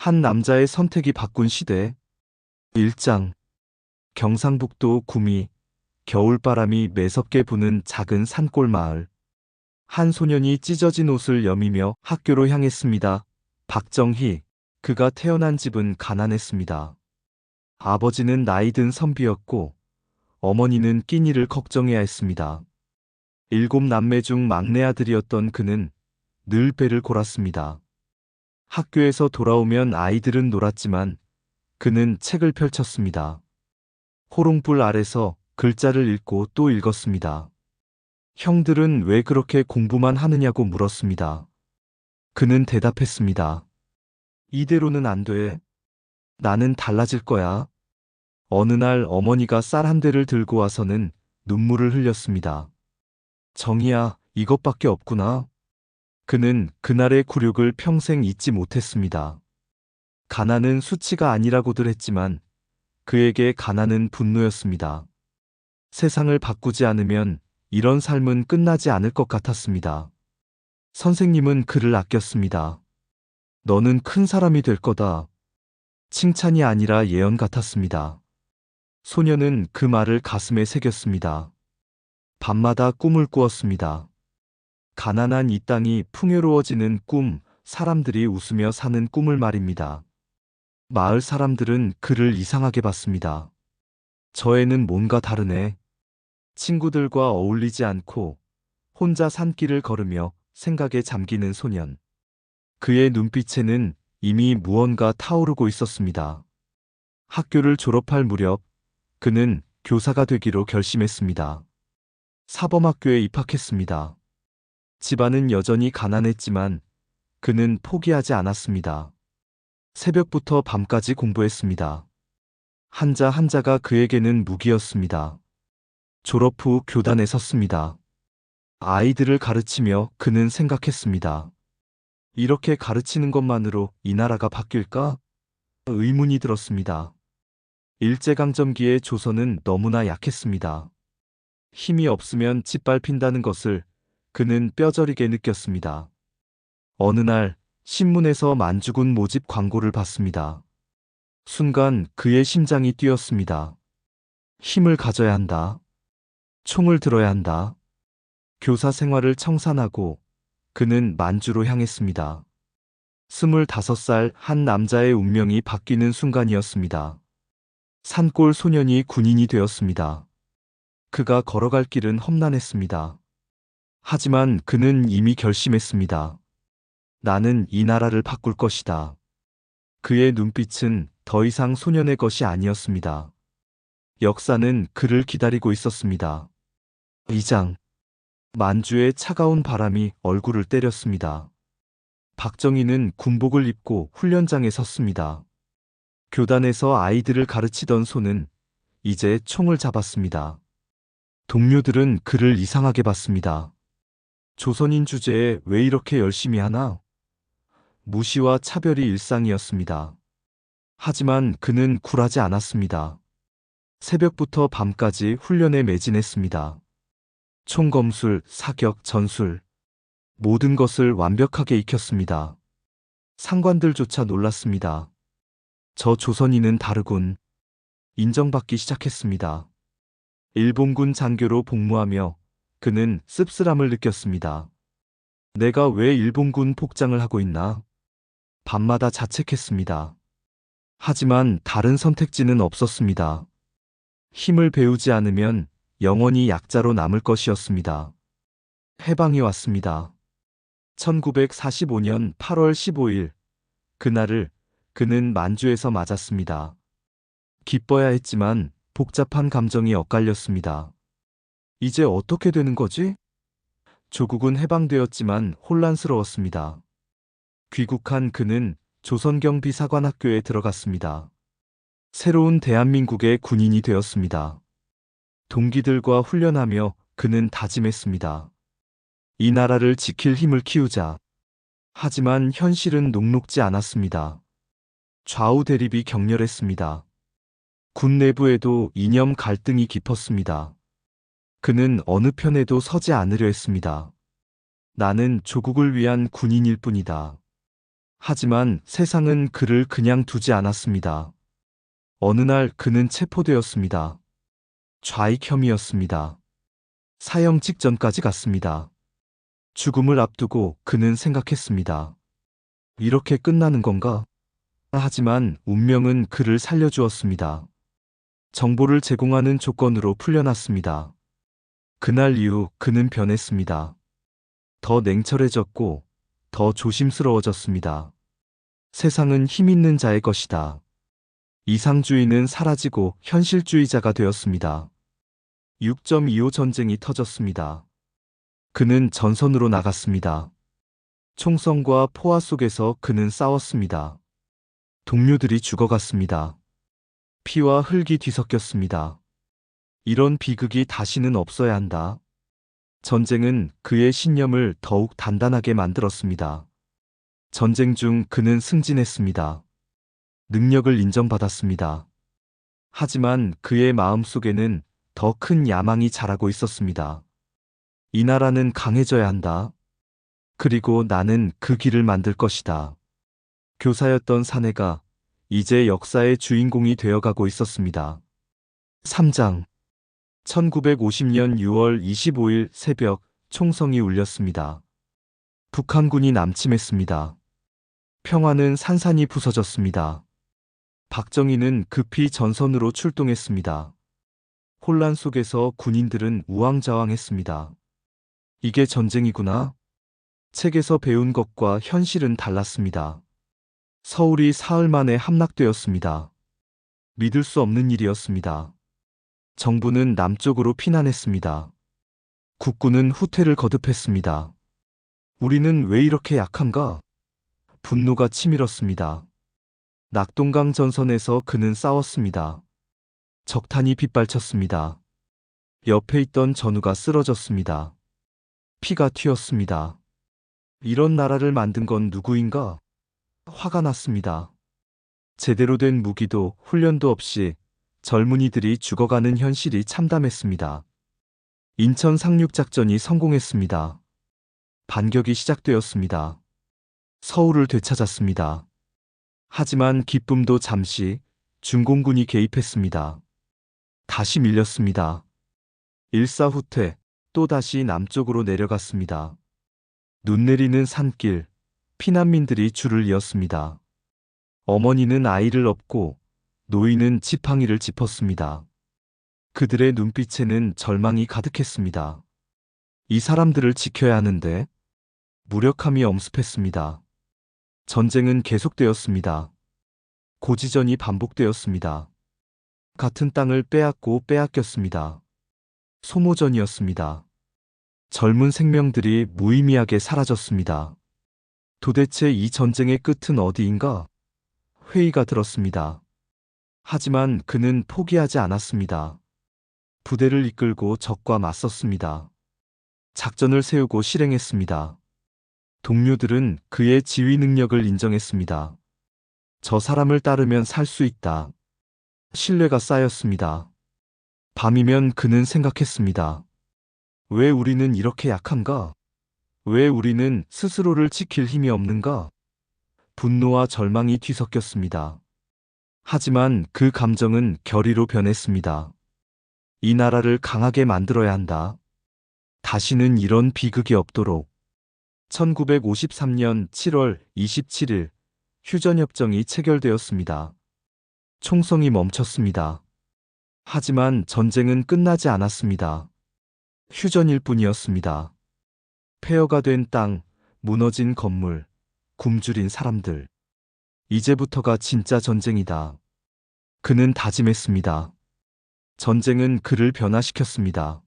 한 남자의 선택이 바꾼 시대. 1장. 경상북도 구미. 겨울바람이 매섭게 부는 작은 산골 마을. 한 소년이 찢어진 옷을 여미며 학교로 향했습니다. 박정희. 그가 태어난 집은 가난했습니다. 아버지는 나이든 선비였고 어머니는 끼니를 걱정해야 했습니다. 7남매 중 막내 아들이었던 그는 늘 배를 골았습니다. 학교에서 돌아오면 아이들은 놀았지만 그는 책을 펼쳤습니다. 호롱불 아래서 글자를 읽고 또 읽었습니다. 형들은 왜 그렇게 공부만 하느냐고 물었습니다. 그는 대답했습니다. 이대로는 안 돼. 나는 달라질 거야. 어느 날 어머니가 쌀 한 대를 들고 와서는 눈물을 흘렸습니다. 정희야, 이것밖에 없구나. 그는 그날의 굴욕을 평생 잊지 못했습니다. 가난은 수치가 아니라고들 했지만 그에게 가난은 분노였습니다. 세상을 바꾸지 않으면 이런 삶은 끝나지 않을 것 같았습니다. 선생님은 그를 아꼈습니다. 너는 큰 사람이 될 거다. 칭찬이 아니라 예언 같았습니다. 소녀는 그 말을 가슴에 새겼습니다. 밤마다 꿈을 꾸었습니다. 가난한 이 땅이 풍요로워지는 꿈, 사람들이 웃으며 사는 꿈을 말입니다. 마을 사람들은 그를 이상하게 봤습니다. 저 애는 뭔가 다르네. 친구들과 어울리지 않고 혼자 산길을 걸으며 생각에 잠기는 소년. 그의 눈빛에는 이미 무언가 타오르고 있었습니다. 학교를 졸업할 무렵 그는 교사가 되기로 결심했습니다. 사범학교에 입학했습니다. 집안은 여전히 가난했지만 그는 포기하지 않았습니다. 새벽부터 밤까지 공부했습니다. 한자 한자가 그에게는 무기였습니다. 졸업 후 교단에 섰습니다. 아이들을 가르치며 그는 생각했습니다. 이렇게 가르치는 것만으로 이 나라가 바뀔까? 의문이 들었습니다. 일제강점기의 조선은 너무나 약했습니다. 힘이 없으면 짓밟힌다는 것을 그는 뼈저리게 느꼈습니다. 어느 날 신문에서 만주군 모집 광고를 봤습니다. 순간 그의 심장이 뛰었습니다. 힘을 가져야 한다. 총을 들어야 한다. 교사 생활을 청산하고 그는 만주로 향했습니다. 25살 한 남자의 운명이 바뀌는 순간이었습니다. 산골 소년이 군인이 되었습니다. 그가 걸어갈 길은 험난했습니다. 하지만 그는 이미 결심했습니다. 나는 이 나라를 바꿀 것이다. 그의 눈빛은 더 이상 소년의 것이 아니었습니다. 역사는 그를 기다리고 있었습니다. 2장. 만주의 차가운 바람이 얼굴을 때렸습니다. 박정희는 군복을 입고 훈련장에 섰습니다. 교단에서 아이들을 가르치던 손은 이제 총을 잡았습니다. 동료들은 그를 이상하게 봤습니다. 조선인 주제에 왜 이렇게 열심히 하나? 무시와 차별이 일상이었습니다. 하지만 그는 굴하지 않았습니다. 새벽부터 밤까지 훈련에 매진했습니다. 총검술, 사격, 전술. 모든 것을 완벽하게 익혔습니다. 상관들조차 놀랐습니다. 저 조선인은 다르군. 인정받기 시작했습니다. 일본군 장교로 복무하며 그는 씁쓸함을 느꼈습니다. 내가 왜 일본군 복장을 하고 있나? 밤마다 자책했습니다. 하지만 다른 선택지는 없었습니다. 힘을 배우지 않으면 영원히 약자로 남을 것이었습니다. 해방이 왔습니다. 1945년 8월 15일, 그날을 그는 만주에서 맞았습니다. 기뻐야 했지만 복잡한 감정이 엇갈렸습니다. 이제 어떻게 되는 거지? 조국은 해방되었지만 혼란스러웠습니다. 귀국한 그는 조선경비사관학교에 들어갔습니다. 새로운 대한민국의 군인이 되었습니다. 동기들과 훈련하며 그는 다짐했습니다. 이 나라를 지킬 힘을 키우자. 하지만 현실은 녹록지 않았습니다. 좌우 대립이 격렬했습니다. 군 내부에도 이념 갈등이 깊었습니다. 그는 어느 편에도 서지 않으려 했습니다. 나는 조국을 위한 군인일 뿐이다. 하지만 세상은 그를 그냥 두지 않았습니다. 어느 날 그는 체포되었습니다. 좌익 혐의였습니다. 사형 직전까지 갔습니다. 죽음을 앞두고 그는 생각했습니다. 이렇게 끝나는 건가? 하지만 운명은 그를 살려주었습니다. 정보를 제공하는 조건으로 풀려났습니다. 그날 이후 그는 변했습니다. 더 냉철해졌고 더 조심스러워졌습니다. 세상은 힘 있는 자의 것이다. 이상주의는 사라지고 현실주의자가 되었습니다. 6.25 전쟁이 터졌습니다. 그는 전선으로 나갔습니다. 총성과 포화 속에서 그는 싸웠습니다. 동료들이 죽어갔습니다. 피와 흙이 뒤섞였습니다. 이런 비극이 다시는 없어야 한다. 전쟁은 그의 신념을 더욱 단단하게 만들었습니다. 전쟁 중 그는 승진했습니다. 능력을 인정받았습니다. 하지만 그의 마음속에는 더 큰 야망이 자라고 있었습니다. 이 나라는 강해져야 한다. 그리고 나는 그 길을 만들 것이다. 교사였던 사내가 이제 역사의 주인공이 되어가고 있었습니다. 3장 1950년 6월 25일 새벽 총성이 울렸습니다. 북한군이 남침했습니다. 평화는 산산이 부서졌습니다. 박정희는 급히 전선으로 출동했습니다. 혼란 속에서 군인들은 우왕좌왕했습니다. 이게 전쟁이구나. 책에서 배운 것과 현실은 달랐습니다. 서울이 사흘 만에 함락되었습니다. 믿을 수 없는 일이었습니다. 정부는 남쪽으로 피난했습니다. 국군은 후퇴를 거듭했습니다. 우리는 왜 이렇게 약한가? 분노가 치밀었습니다. 낙동강 전선에서 그는 싸웠습니다. 적탄이 빗발쳤습니다. 옆에 있던 전우가 쓰러졌습니다. 피가 튀었습니다. 이런 나라를 만든 건 누구인가? 화가 났습니다. 제대로 된 무기도 훈련도 없이 젊은이들이 죽어가는 현실이 참담했습니다. 인천 상륙작전이 성공했습니다. 반격이 시작되었습니다. 서울을 되찾았습니다. 하지만 기쁨도 잠시 중공군이 개입했습니다. 다시 밀렸습니다. 일사후퇴 또다시 남쪽으로 내려갔습니다. 눈 내리는 산길, 피난민들이 줄을 이었습니다. 어머니는 아이를 업고 노인은 지팡이를 짚었습니다. 그들의 눈빛에는 절망이 가득했습니다. 이 사람들을 지켜야 하는데 무력함이 엄습했습니다. 전쟁은 계속되었습니다. 고지전이 반복되었습니다. 같은 땅을 빼앗고 빼앗겼습니다. 소모전이었습니다. 젊은 생명들이 무의미하게 사라졌습니다. 도대체 이 전쟁의 끝은 어디인가? 회의가 들었습니다. 하지만 그는 포기하지 않았습니다. 부대를 이끌고 적과 맞섰습니다. 작전을 세우고 실행했습니다. 동료들은 그의 지휘 능력을 인정했습니다. 저 사람을 따르면 살 수 있다. 신뢰가 쌓였습니다. 밤이면 그는 생각했습니다. 왜 우리는 이렇게 약한가? 왜 우리는 스스로를 지킬 힘이 없는가? 분노와 절망이 뒤섞였습니다. 하지만 그 감정은 결의로 변했습니다. 이 나라를 강하게 만들어야 한다. 다시는 이런 비극이 없도록. 1953년 7월 27일 휴전협정이 체결되었습니다. 총성이 멈췄습니다. 하지만 전쟁은 끝나지 않았습니다. 휴전일 뿐이었습니다. 폐허가 된 땅, 무너진 건물, 굶주린 사람들. 이제부터가 진짜 전쟁이다. 그는 다짐했습니다. 전쟁은 그를 변화시켰습니다.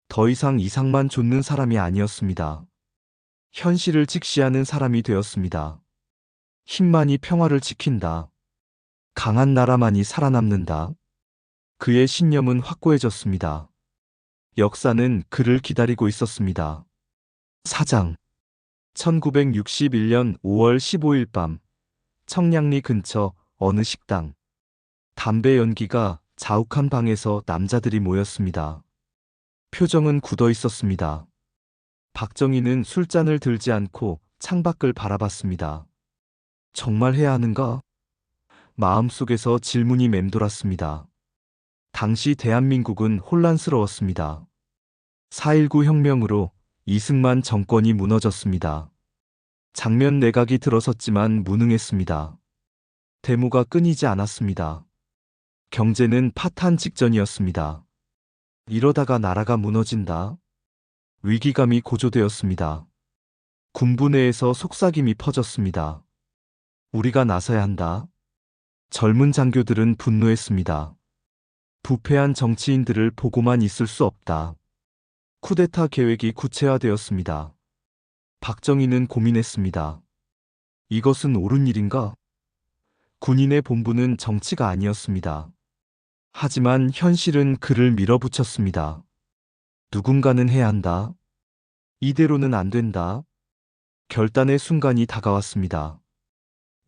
더 이상 이상만 좇는 사람이 아니었습니다. 현실을 직시하는 사람이 되었습니다. 힘만이 평화를 지킨다. 강한 나라만이 살아남는다. 그의 신념은 확고해졌습니다. 역사는 그를 기다리고 있었습니다. 사장 1961년 5월 15일 밤 청량리 근처 어느 식당. 담배 연기가 자욱한 방에서 남자들이 모였습니다. 표정은 굳어 있었습니다. 박정희는 술잔을 들지 않고 창밖을 바라봤습니다. 정말 해야 하는가? 마음속에서 질문이 맴돌았습니다. 당시 대한민국은 혼란스러웠습니다. 4.19 혁명으로 이승만 정권이 무너졌습니다. 장면 내각이 들어섰지만 무능했습니다. 데모가 끊이지 않았습니다. 경제는 파탄 직전이었습니다. 이러다가 나라가 무너진다. 위기감이 고조되었습니다. 군부 내에서 속삭임이 퍼졌습니다. 우리가 나서야 한다. 젊은 장교들은 분노했습니다. 부패한 정치인들을 보고만 있을 수 없다. 쿠데타 계획이 구체화되었습니다. 박정희는 고민했습니다. 이것은 옳은 일인가? 군인의 본분은 정치가 아니었습니다. 하지만 현실은 그를 밀어붙였습니다. 누군가는 해야 한다. 이대로는 안 된다. 결단의 순간이 다가왔습니다.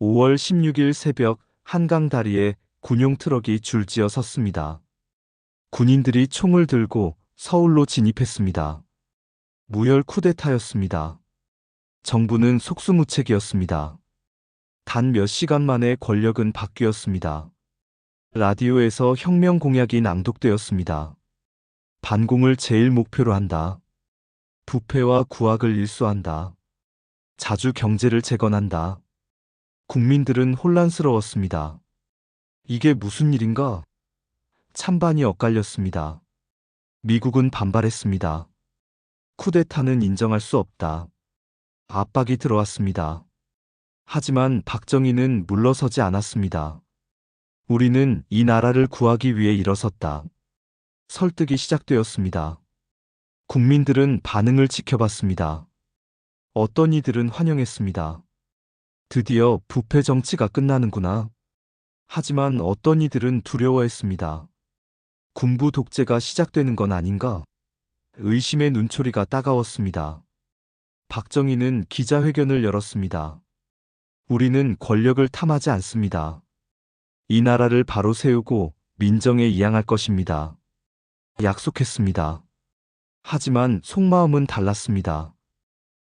5월 16일 새벽 한강 다리에 군용 트럭이 줄지어 섰습니다. 군인들이 총을 들고 서울로 진입했습니다. 무혈 쿠데타였습니다. 정부는 속수무책이었습니다. 단 몇 시간 만에 권력은 바뀌었습니다. 라디오에서 혁명 공약이 낭독되었습니다. 반공을 제일 목표로 한다. 부패와 구악을 일소한다. 자주 경제를 재건한다. 국민들은 혼란스러웠습니다. 이게 무슨 일인가? 찬반이 엇갈렸습니다. 미국은 반발했습니다. 쿠데타는 인정할 수 없다. 압박이 들어왔습니다. 하지만 박정희는 물러서지 않았습니다. 우리는 이 나라를 구하기 위해 일어섰다. 설득이 시작되었습니다. 국민들은 반응을 지켜봤습니다. 어떤 이들은 환영했습니다. 드디어 부패 정치가 끝나는구나. 하지만 어떤 이들은 두려워했습니다. 군부 독재가 시작되는 건 아닌가? 의심의 눈초리가 따가웠습니다. 박정희는 기자회견을 열었습니다. 우리는 권력을 탐하지 않습니다. 이 나라를 바로 세우고 민정에 이양할 것입니다. 약속했습니다. 하지만 속마음은 달랐습니다.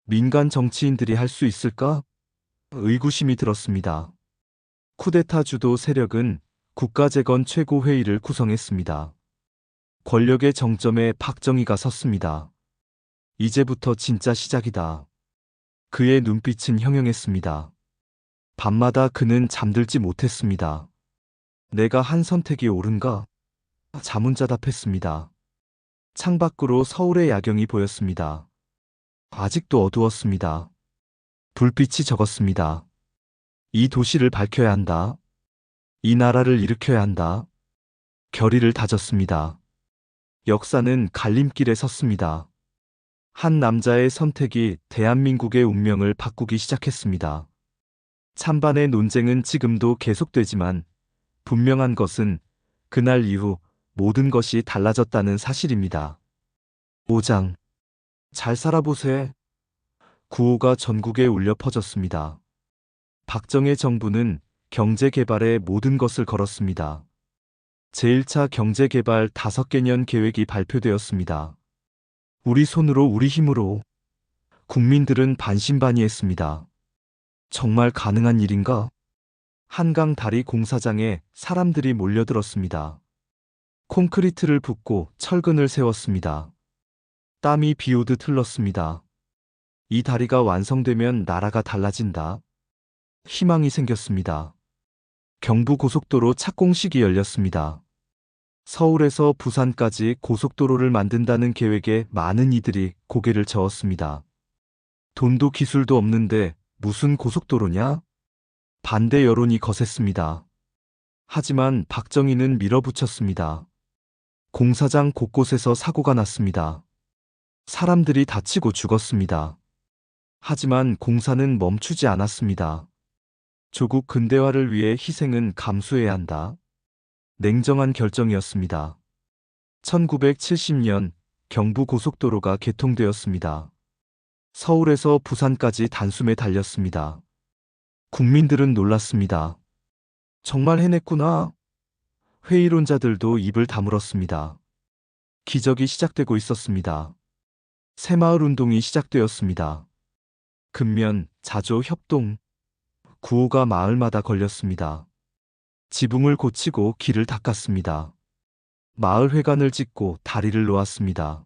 민간 정치인들이 할 수 있을까? 의구심이 들었습니다. 쿠데타 주도 세력은 국가재건 최고회의를 구성했습니다. 권력의 정점에 박정희가 섰습니다. 이제부터 진짜 시작이다. 그의 눈빛은 형형했습니다. 밤마다 그는 잠들지 못했습니다. 내가 한 선택이 옳은가? 자문자답했습니다. 창밖으로 서울의 야경이 보였습니다. 아직도 어두웠습니다. 불빛이 적었습니다. 이 도시를 밝혀야 한다. 이 나라를 일으켜야 한다. 결의를 다졌습니다. 역사는 갈림길에 섰습니다. 한 남자의 선택이 대한민국의 운명을 바꾸기 시작했습니다. 찬반의 논쟁은 지금도 계속되지만 분명한 것은 그날 이후 모든 것이 달라졌다는 사실입니다. 5장. 잘 살아보세. 구호가 전국에 울려 퍼졌습니다. 박정희 정부는 경제개발에 모든 것을 걸었습니다. 제1차 경제개발 5개년 계획이 발표되었습니다. 우리 손으로 우리 힘으로. 국민들은 반신반의했습니다. 정말 가능한 일인가? 한강 다리 공사장에 사람들이 몰려들었습니다. 콘크리트를 붓고 철근을 세웠습니다. 땀이 비 오듯 흘렀습니다. 이 다리가 완성되면 나라가 달라진다. 희망이 생겼습니다. 경부고속도로 착공식이 열렸습니다. 서울에서 부산까지 고속도로를 만든다는 계획에 많은 이들이 고개를 저었습니다. 돈도 기술도 없는데 무슨 고속도로냐? 반대 여론이 거셌습니다. 하지만 박정희는 밀어붙였습니다. 공사장 곳곳에서 사고가 났습니다. 사람들이 다치고 죽었습니다. 하지만 공사는 멈추지 않았습니다. 조국 근대화를 위해 희생은 감수해야 한다. 냉정한 결정이었습니다. 1970년 경부고속도로가 개통되었습니다. 서울에서 부산까지 단숨에 달렸습니다. 국민들은 놀랐습니다. 정말 해냈구나. 회의론자들도 입을 다물었습니다. 기적이 시작되고 있었습니다. 새마을 운동이 시작되었습니다. 근면, 자조, 협동. 구호가 마을마다 걸렸습니다. 지붕을 고치고 길을 닦았습니다. 마을 회관을 짓고 다리를 놓았습니다.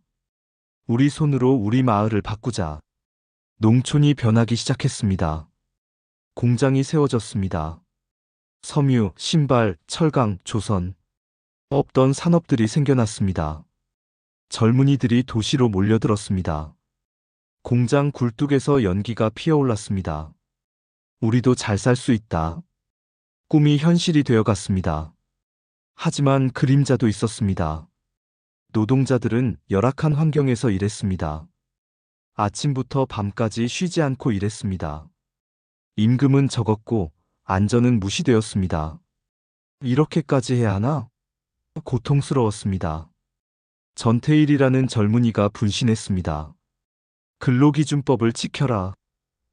우리 손으로 우리 마을을 바꾸자. 농촌이 변하기 시작했습니다. 공장이 세워졌습니다. 섬유, 신발, 철강, 조선. 없던 산업들이 생겨났습니다. 젊은이들이 도시로 몰려들었습니다. 공장 굴뚝에서 연기가 피어올랐습니다. 우리도 잘 살 수 있다. 꿈이 현실이 되어갔습니다. 하지만 그림자도 있었습니다. 노동자들은 열악한 환경에서 일했습니다. 아침부터 밤까지 쉬지 않고 일했습니다. 임금은 적었고 안전은 무시되었습니다. 이렇게까지 해야 하나? 고통스러웠습니다. 전태일이라는 젊은이가 분신했습니다. 근로기준법을 지켜라.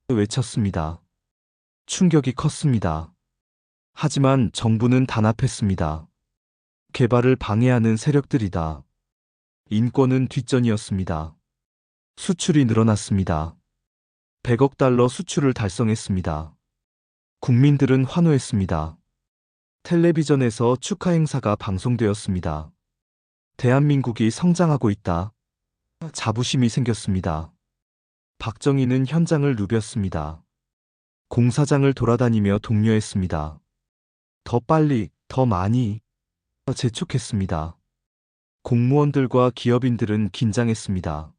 외쳤습니다. 충격이 컸습니다. 하지만 정부는 단합했습니다. 개발을 방해하는 세력들이다. 인권은 뒷전이었습니다. 수출이 늘어났습니다. 100억 달러 수출을 달성했습니다. 국민들은 환호했습니다. 텔레비전에서 축하 행사가 방송되었습니다. 대한민국이 성장하고 있다. 자부심이 생겼습니다. 박정희는 현장을 누볐습니다. 공사장을 돌아다니며 독려했습니다. 더 빨리, 더 많이. 재촉했습니다. 공무원들과 기업인들은 긴장했습니다.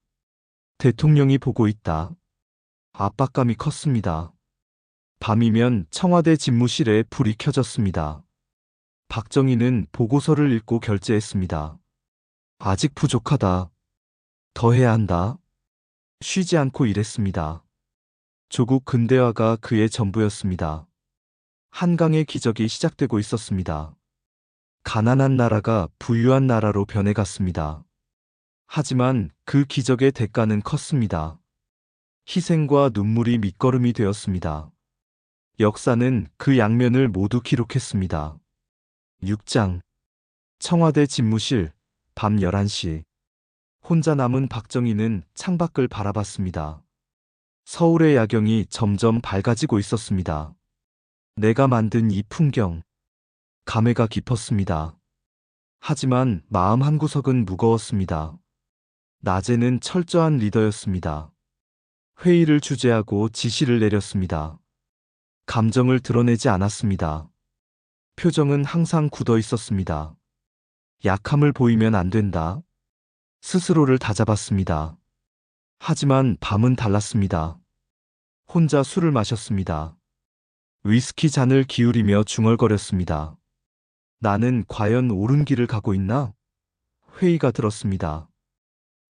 대통령이 보고 있다. 압박감이 컸습니다. 밤이면 청와대 집무실에 불이 켜졌습니다. 박정희는 보고서를 읽고 결재했습니다. 아직 부족하다. 더 해야 한다. 쉬지 않고 일했습니다. 조국 근대화가 그의 전부였습니다. 한강의 기적이 시작되고 있었습니다. 가난한 나라가 부유한 나라로 변해갔습니다. 하지만 그 기적의 대가는 컸습니다. 희생과 눈물이 밑거름이 되었습니다. 역사는 그 양면을 모두 기록했습니다. 6장. 청와대 집무실, 밤 11시. 혼자 남은 박정희는 창밖을 바라봤습니다. 서울의 야경이 점점 밝아지고 있었습니다. 내가 만든 이 풍경. 감회가 깊었습니다. 하지만 마음 한구석은 무거웠습니다. 낮에는 철저한 리더였습니다. 회의를 주재하고 지시를 내렸습니다. 감정을 드러내지 않았습니다. 표정은 항상 굳어 있었습니다. 약함을 보이면 안 된다. 스스로를 다잡았습니다. 하지만 밤은 달랐습니다. 혼자 술을 마셨습니다. 위스키 잔을 기울이며 중얼거렸습니다. 나는 과연 옳은 길을 가고 있나? 회의가 들었습니다.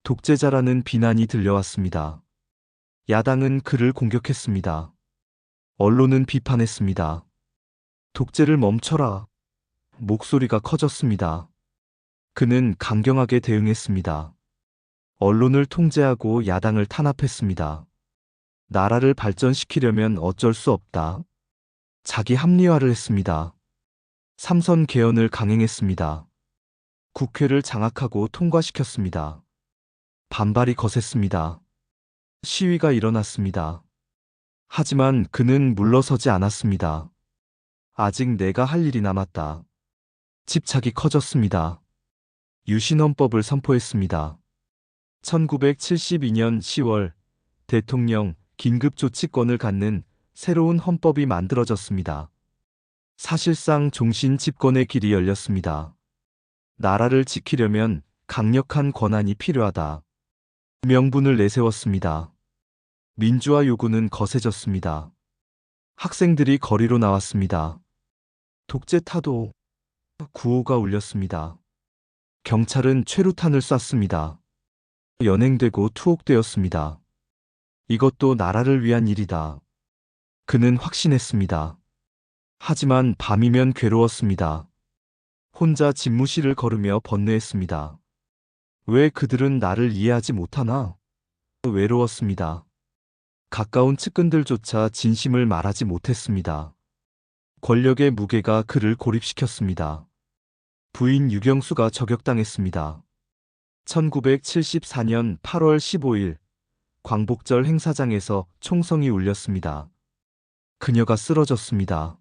독재자라는 비난이 들려왔습니다. 야당은 그를 공격했습니다. 언론은 비판했습니다. 독재를 멈춰라. 목소리가 커졌습니다. 그는 강경하게 대응했습니다. 언론을 통제하고 야당을 탄압했습니다. 나라를 발전시키려면 어쩔 수 없다. 자기 합리화를 했습니다. 삼선 개헌을 강행했습니다. 국회를 장악하고 통과시켰습니다. 반발이 거셌습니다. 시위가 일어났습니다. 하지만 그는 물러서지 않았습니다. 아직 내가 할 일이 남았다. 집착이 커졌습니다. 유신헌법을 선포했습니다. 1972년 10월 대통령 긴급조치권을 갖는 새로운 헌법이 만들어졌습니다. 사실상 종신 집권의 길이 열렸습니다. 나라를 지키려면 강력한 권한이 필요하다. 명분을 내세웠습니다. 민주화 요구는 거세졌습니다. 학생들이 거리로 나왔습니다. 독재 타도. 구호가 울렸습니다. 경찰은 최루탄을 쐈습니다. 연행되고 투옥되었습니다. 이것도 나라를 위한 일이다. 그는 확신했습니다. 하지만 밤이면 괴로웠습니다. 혼자 집무실을 걸으며 번뇌했습니다. 왜 그들은 나를 이해하지 못하나? 외로웠습니다. 가까운 측근들조차 진심을 말하지 못했습니다. 권력의 무게가 그를 고립시켰습니다. 부인 유경수가 저격당했습니다. 1974년 8월 15일 광복절 행사장에서 총성이 울렸습니다. 그녀가 쓰러졌습니다.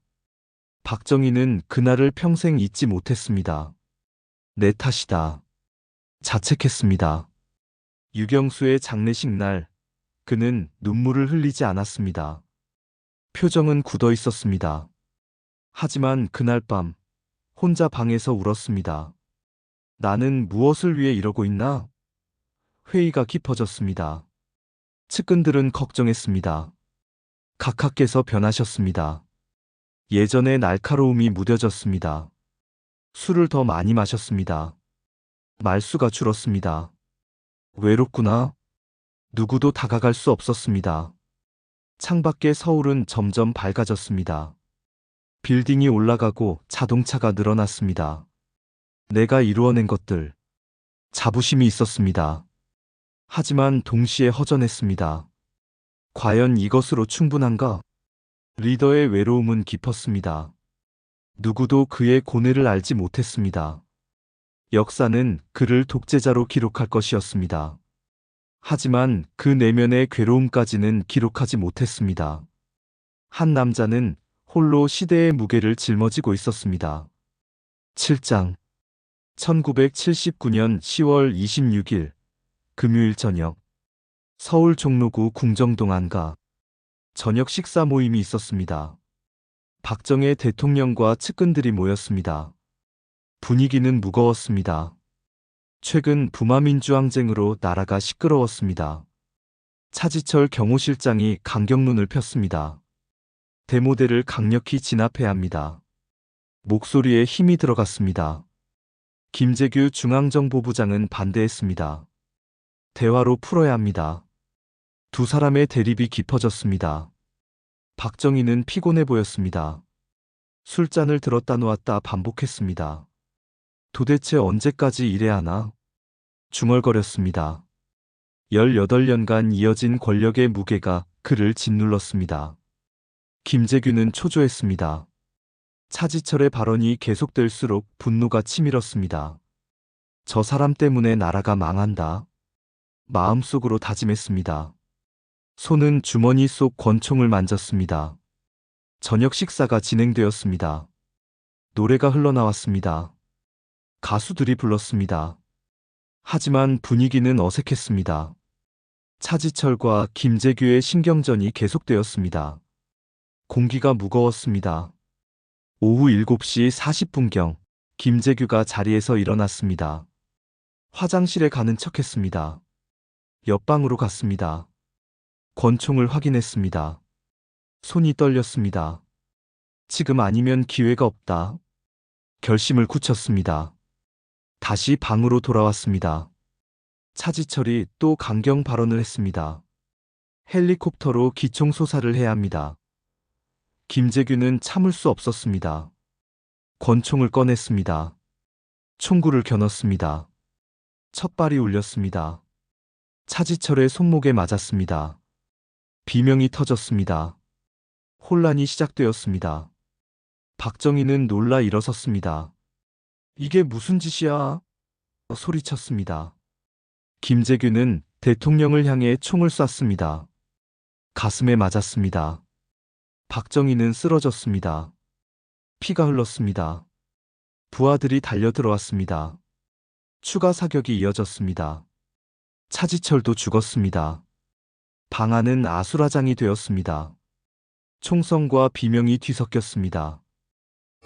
박정희는 그날을 평생 잊지 못했습니다. 내 탓이다. 자책했습니다. 유경수의 장례식 날, 그는 눈물을 흘리지 않았습니다. 표정은 굳어 있었습니다. 하지만 그날 밤, 혼자 방에서 울었습니다. 나는 무엇을 위해 이러고 있나? 회의가 깊어졌습니다. 측근들은 걱정했습니다. 각하께서 변하셨습니다. 예전의 날카로움이 무뎌졌습니다. 술을 더 많이 마셨습니다. 말수가 줄었습니다. 외롭구나. 누구도 다가갈 수 없었습니다. 창밖의 서울은 점점 밝아졌습니다. 빌딩이 올라가고 자동차가 늘어났습니다. 내가 이루어낸 것들. 자부심이 있었습니다. 하지만 동시에 허전했습니다. 과연 이것으로 충분한가? 리더의 외로움은 깊었습니다. 누구도 그의 고뇌를 알지 못했습니다. 역사는 그를 독재자로 기록할 것이었습니다. 하지만 그 내면의 괴로움까지는 기록하지 못했습니다. 한 남자는 홀로 시대의 무게를 짊어지고 있었습니다. 7장 1979년 10월 26일 금요일 저녁 서울 종로구 궁정동 안가 저녁 식사 모임이 있었습니다. 박정희 대통령과 측근들이 모였습니다. 분위기는 무거웠습니다. 최근 부마민주항쟁으로 나라가 시끄러웠습니다. 차지철 경호실장이 강경론을 폈습니다. 대모대를 강력히 진압해야 합니다. 목소리에 힘이 들어갔습니다. 김재규 중앙정보부장은 반대했습니다. 대화로 풀어야 합니다. 두 사람의 대립이 깊어졌습니다. 박정희는 피곤해 보였습니다. 술잔을 들었다 놓았다 반복했습니다. 도대체 언제까지 이래야 하나? 중얼거렸습니다. 18년간 이어진 권력의 무게가 그를 짓눌렀습니다. 김재규는 초조했습니다. 차지철의 발언이 계속될수록 분노가 치밀었습니다. 저 사람 때문에 나라가 망한다. 마음속으로 다짐했습니다. 손은 주머니 속 권총을 만졌습니다. 저녁 식사가 진행되었습니다. 노래가 흘러나왔습니다. 가수들이 불렀습니다. 하지만 분위기는 어색했습니다. 차지철과 김재규의 신경전이 계속되었습니다. 공기가 무거웠습니다. 오후 7시 40분경 김재규가 자리에서 일어났습니다. 화장실에 가는 척했습니다. 옆방으로 갔습니다. 권총을 확인했습니다. 손이 떨렸습니다. 지금 아니면 기회가 없다. 결심을 굳혔습니다. 다시 방으로 돌아왔습니다. 차지철이 또 강경 발언을 했습니다. 헬리콥터로 기총소사를 해야 합니다. 김재규는 참을 수 없었습니다. 권총을 꺼냈습니다. 총구를 겨눴습니다. 첫발이 울렸습니다. 차지철의 손목에 맞았습니다. 비명이 터졌습니다. 혼란이 시작되었습니다. 박정희는 놀라 일어섰습니다. 이게 무슨 짓이야? 소리쳤습니다. 김재규는 대통령을 향해 총을 쐈습니다. 가슴에 맞았습니다. 박정희는 쓰러졌습니다. 피가 흘렀습니다. 부하들이 달려들어왔습니다. 추가 사격이 이어졌습니다. 차지철도 죽었습니다. 방 안은 아수라장이 되었습니다. 총성과 비명이 뒤섞였습니다.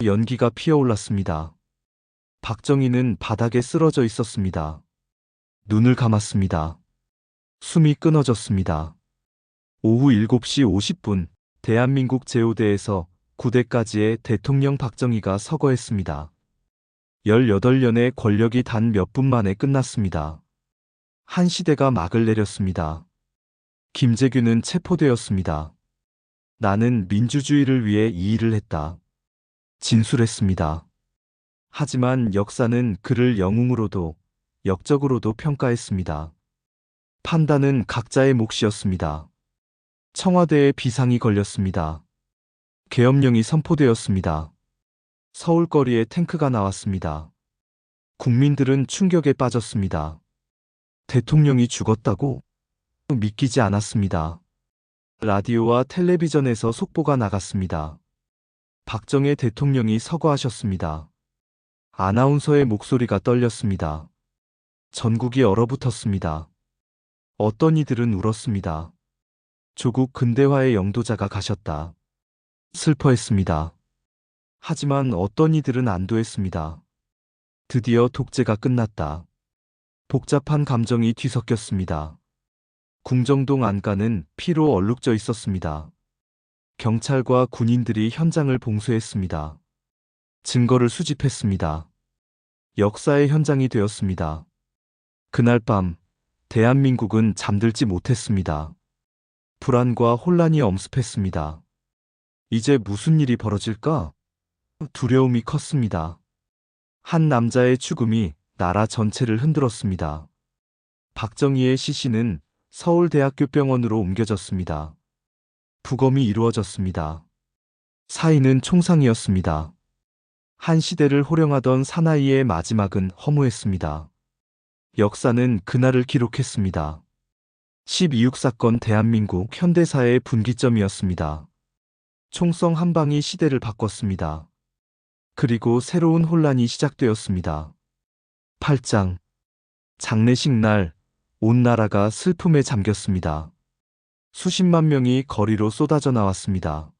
연기가 피어올랐습니다. 박정희는 바닥에 쓰러져 있었습니다. 눈을 감았습니다. 숨이 끊어졌습니다. 오후 7시 50분 대한민국 제5대에서 9대까지의 대통령 박정희가 서거했습니다. 18년의 권력이 단 몇 분 만에 끝났습니다. 한 시대가 막을 내렸습니다. 김재규는 체포되었습니다. 나는 민주주의를 위해 이 일을 했다. 진술했습니다. 하지만 역사는 그를 영웅으로도 역적으로도 평가했습니다. 판단은 각자의 몫이었습니다. 청와대에 비상이 걸렸습니다. 계엄령이 선포되었습니다. 서울거리에 탱크가 나왔습니다. 국민들은 충격에 빠졌습니다. 대통령이 죽었다고? 믿기지 않았습니다. 라디오와 텔레비전에서 속보가 나갔습니다. 박정희 대통령이 서거하셨습니다. 아나운서의 목소리가 떨렸습니다. 전국이 얼어붙었습니다. 어떤 이들은 울었습니다. 조국 근대화의 영도자가 가셨다. 슬퍼했습니다. 하지만 어떤 이들은 안도했습니다. 드디어 독재가 끝났다. 복잡한 감정이 뒤섞였습니다. 궁정동 안가는 피로 얼룩져 있었습니다. 경찰과 군인들이 현장을 봉쇄했습니다. 증거를 수집했습니다. 역사의 현장이 되었습니다. 그날 밤, 대한민국은 잠들지 못했습니다. 불안과 혼란이 엄습했습니다. 이제 무슨 일이 벌어질까? 두려움이 컸습니다. 한 남자의 죽음이 나라 전체를 흔들었습니다. 박정희의 시신은 서울대학교 병원으로 옮겨졌습니다. 부검이 이루어졌습니다. 사인은 총상이었습니다. 한 시대를 호령하던 사나이의 마지막은 허무했습니다. 역사는 그날을 기록했습니다. 12.6 사건 대한민국 현대사의 분기점이었습니다. 총성 한 방이 시대를 바꿨습니다. 그리고 새로운 혼란이 시작되었습니다. 8장 장례식 날, 온 나라가 슬픔에 잠겼습니다. 수십만 명이 거리로 쏟아져 나왔습니다.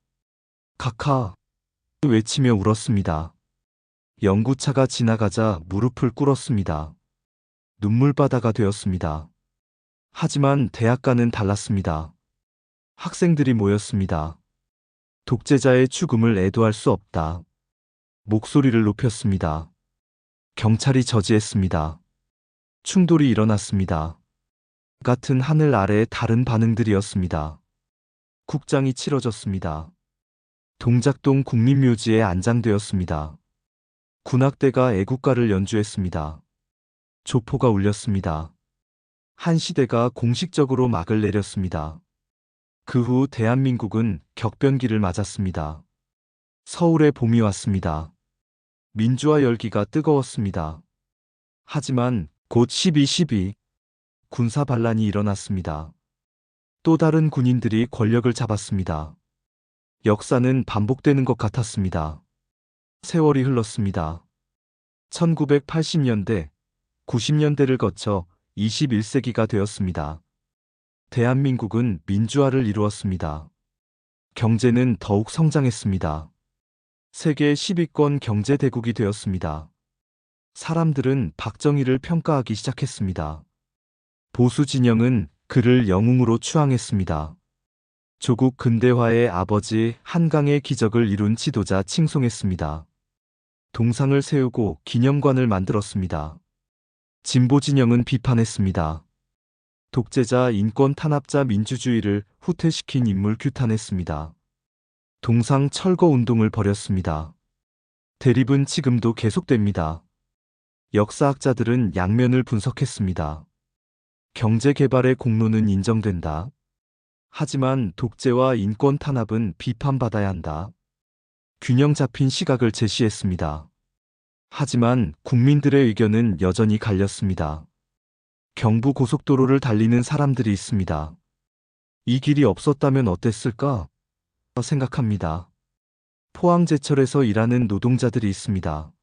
각하 외치며 울었습니다. 연구차가 지나가자 무릎을 꿇었습니다. 눈물바다가 되었습니다. 하지만 대학가는 달랐습니다. 학생들이 모였습니다. 독재자의 죽음을 애도할 수 없다. 목소리를 높였습니다. 경찰이 저지했습니다. 충돌이 일어났습니다. 같은 하늘 아래 다른 반응들이었습니다. 국장이 치러졌습니다. 동작동 국립묘지에 안장되었습니다. 군악대가 애국가를 연주했습니다. 조포가 울렸습니다. 한 시대가 공식적으로 막을 내렸습니다. 그 후 대한민국은 격변기를 맞았습니다. 서울에 봄이 왔습니다. 민주화 열기가 뜨거웠습니다. 하지만 곧 12.12 군사 반란이 일어났습니다. 또 다른 군인들이 권력을 잡았습니다. 역사는 반복되는 것 같았습니다. 세월이 흘렀습니다. 1980년대, 90년대를 거쳐 21세기가 되었습니다. 대한민국은 민주화를 이루었습니다. 경제는 더욱 성장했습니다. 세계 10위권 경제대국이 되었습니다. 사람들은 박정희를 평가하기 시작했습니다. 보수 진영은 그를 영웅으로 추앙했습니다. 조국 근대화의 아버지 한강의 기적을 이룬 지도자 칭송했습니다. 동상을 세우고 기념관을 만들었습니다. 진보 진영은 비판했습니다. 독재자, 인권 탄압자, 민주주의를 후퇴시킨 인물 규탄했습니다. 동상 철거 운동을 벌였습니다. 대립은 지금도 계속됩니다. 역사학자들은 양면을 분석했습니다. 경제 개발의 공로는 인정된다. 하지만 독재와 인권 탄압은 비판받아야 한다. 균형 잡힌 시각을 제시했습니다. 하지만 국민들의 의견은 여전히 갈렸습니다. 경부 고속도로를 달리는 사람들이 있습니다. 이 길이 없었다면 어땠을까? 생각합니다. 포항제철에서 일하는 노동자들이 있습니다.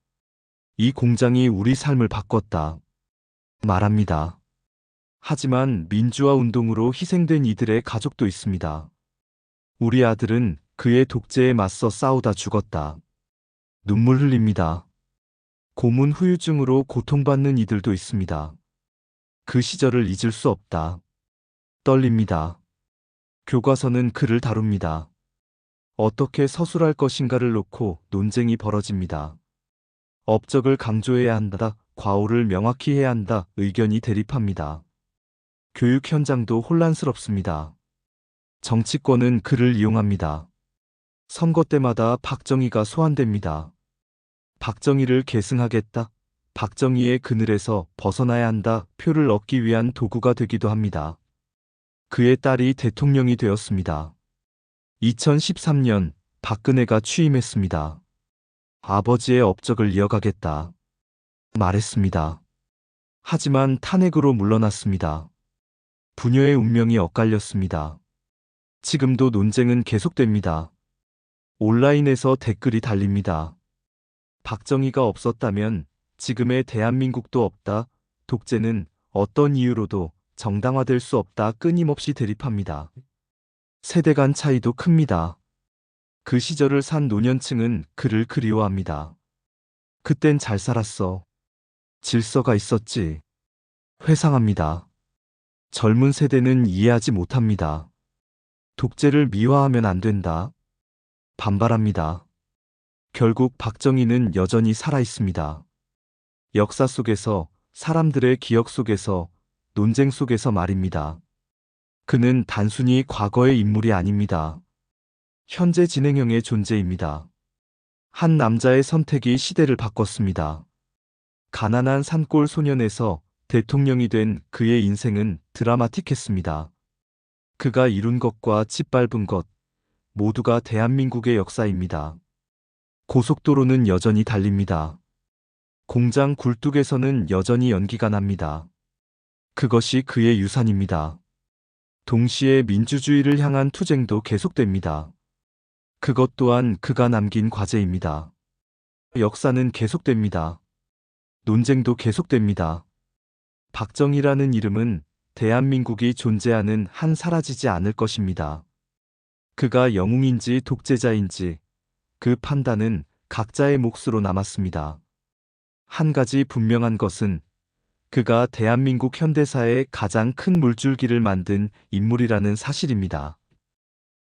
이 공장이 우리 삶을 바꿨다. 말합니다. 하지만 민주화 운동으로 희생된 이들의 가족도 있습니다. 우리 아들은 그의 독재에 맞서 싸우다 죽었다. 눈물 흘립니다. 고문 후유증으로 고통받는 이들도 있습니다. 그 시절을 잊을 수 없다. 떨립니다. 교과서는 그를 다룹니다. 어떻게 서술할 것인가를 놓고 논쟁이 벌어집니다. 업적을 강조해야 한다, 과오를 명확히 해야 한다, 의견이 대립합니다. 교육 현장도 혼란스럽습니다. 정치권은 그를 이용합니다. 선거 때마다 박정희가 소환됩니다. 박정희를 계승하겠다. 박정희의 그늘에서 벗어나야 한다. 표를 얻기 위한 도구가 되기도 합니다. 그의 딸이 대통령이 되었습니다. 2013년 박근혜가 취임했습니다. 아버지의 업적을 이어가겠다. 말했습니다. 하지만 탄핵으로 물러났습니다. 부녀의 운명이 엇갈렸습니다. 지금도 논쟁은 계속됩니다. 온라인에서 댓글이 달립니다. 박정희가 없었다면 지금의 대한민국도 없다. 독재는 어떤 이유로도 정당화될 수 없다. 끊임없이 대립합니다. 세대 간 차이도 큽니다. 그 시절을 산 노년층은 그를 그리워합니다. 그땐 잘 살았어. 질서가 있었지. 회상합니다. 젊은 세대는 이해하지 못합니다. 독재를 미화하면 안 된다. 반발합니다. 결국 박정희는 여전히 살아 있습니다. 역사 속에서, 사람들의 기억 속에서, 논쟁 속에서 말입니다. 그는 단순히 과거의 인물이 아닙니다. 현재 진행형의 존재입니다. 한 남자의 선택이 시대를 바꿨습니다. 가난한 산골 소년에서 대통령이 된 그의 인생은 드라마틱했습니다. 그가 이룬 것과 짓밟은 것, 모두가 대한민국의 역사입니다. 고속도로는 여전히 달립니다. 공장 굴뚝에서는 여전히 연기가 납니다. 그것이 그의 유산입니다. 동시에 민주주의를 향한 투쟁도 계속됩니다. 그것 또한 그가 남긴 과제입니다. 역사는 계속됩니다. 논쟁도 계속됩니다. 박정희라는 이름은 대한민국이 존재하는 한 사라지지 않을 것입니다. 그가 영웅인지 독재자인지 그 판단은 각자의 몫으로 남았습니다. 한 가지 분명한 것은 그가 대한민국 현대사의 가장 큰 물줄기를 만든 인물이라는 사실입니다.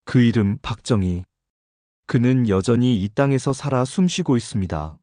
그 이름 박정희. 그는 여전히 이 땅에서 살아 숨쉬고 있습니다.